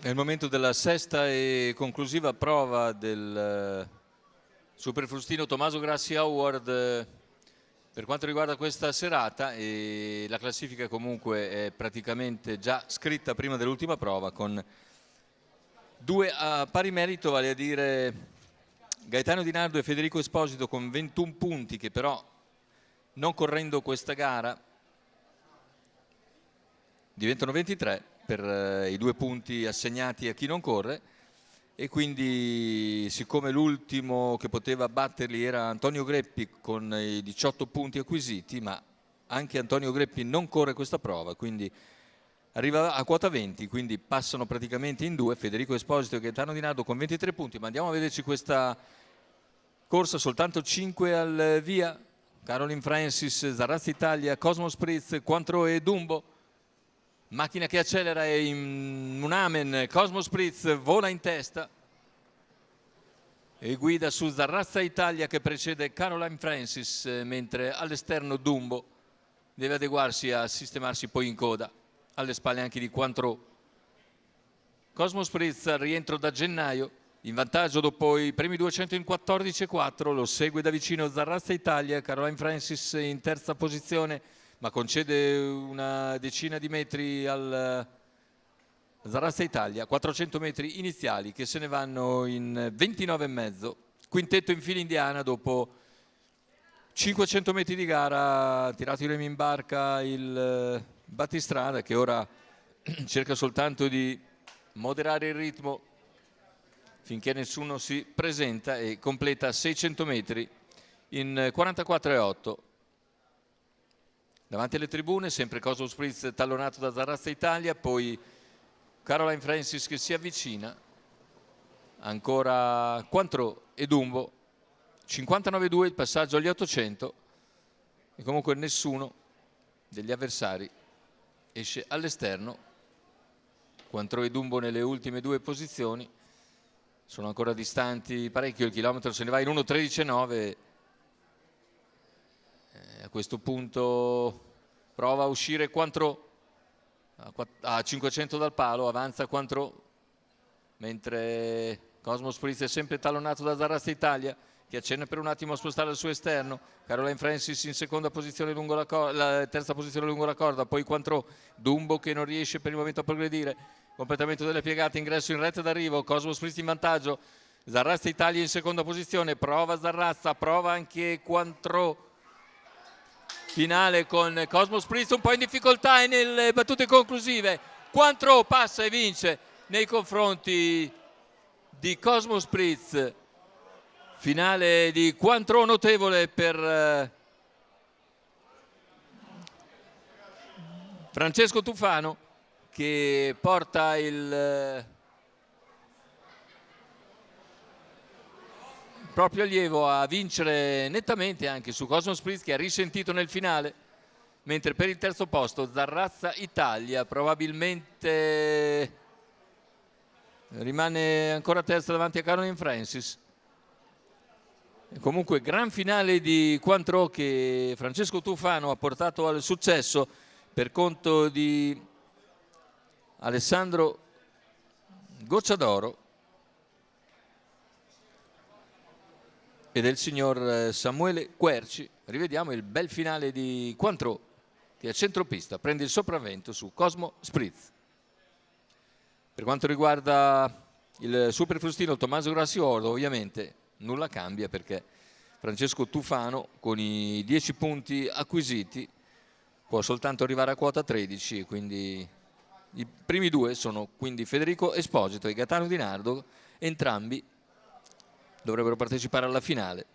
È il momento della sesta e conclusiva prova del Superfrustino Tommaso Grassi Award per quanto riguarda questa serata, e la classifica comunque è praticamente già scritta prima dell'ultima prova, con due a pari merito, vale a dire Gaetano Di Nardo e Federico Esposito con 21 punti, che però non correndo questa gara diventano 23 per i 2 punti assegnati a chi non corre, e quindi siccome l'ultimo che poteva batterli era Antonio Greppi con i 18 punti acquisiti, ma anche Antonio Greppi non corre questa prova, quindi arriva a quota 20, quindi passano praticamente in due Federico Esposito e Gaetano Di Nardo con 23 punti. Ma andiamo a vederci questa corsa, soltanto 5 al via: Caroline Francis, Zarrazza Italia, Cosmo Spritz, Cointreau e Dumbo. Macchina che accelera e in un amen Cosmo Spritz vola in testa e guida su Zarrazza Italia, che precede Caroline Francis, mentre all'esterno Dumbo deve adeguarsi a sistemarsi poi in coda, alle spalle anche di Cointreau. Cosmo Spritz al rientro da gennaio, in vantaggio dopo i primi 200 in 14,4, lo segue da vicino Zarrazza Italia, Caroline Francis in terza posizione, ma concede una decina di metri al Zarrazza Italia, 400 metri iniziali che se ne vanno in 29,5. Quintetto in fila indiana dopo 500 metri di gara, ha tirato i remi in barca il battistrada, che ora cerca soltanto di moderare il ritmo finché nessuno si presenta, e completa 600 metri in 44,8. Davanti alle tribune sempre Cosmo Spritz tallonato da Zarrazza Italia, poi Caroline Francis che si avvicina, ancora Cointreau e Dumbo. 59,2 il passaggio agli 800, e comunque nessuno degli avversari esce all'esterno. Cointreau e Dumbo nelle ultime due posizioni, sono ancora distanti parecchio, il chilometro se ne va in 1,13,9. A questo punto prova a uscire Cointreau a 500 dal palo, avanza Cointreau, mentre Cosmo Spritz è sempre tallonato da Zarrazza Italia, che accenna per un attimo a spostare il suo esterno. Caroline Francis in seconda posizione lungo la terza posizione lungo la corda, poi Cointreau, Dumbo che non riesce per il momento a progredire, completamento delle piegate, ingresso in retta d'arrivo, Cosmo Spritz in vantaggio, Zarrazza Italia in seconda posizione, prova Zarrazza, prova anche Cointreau, finale con Cosmo Spritz un po' in difficoltà, e nelle battute conclusive Cointreau passa e vince nei confronti di Cosmo Spritz. Finale di Cointreau notevole per Francesco Tufano, che porta il proprio allievo a vincere nettamente anche su Cosmo Spritz, che ha risentito nel finale, mentre per il terzo posto Zarrazza Italia probabilmente rimane ancora terza davanti a Caroline Francis. E comunque gran finale di Cointreau, che Francesco Tufano ha portato al successo per conto di Alessandro Gocciadoro e del signor Samuele Querci. Rivediamo il bel finale di Cointreau, che a centropista prende il sopravvento su Cosmo Spritz. Per quanto riguarda il Superfrustino Tommaso Grassi Award, ovviamente nulla cambia, perché Francesco Tufano con i 10 punti acquisiti può soltanto arrivare a quota 13, quindi i primi due sono quindi Federico Esposito e Gaetano Di Nardo, entrambi dovrebbero partecipare alla finale.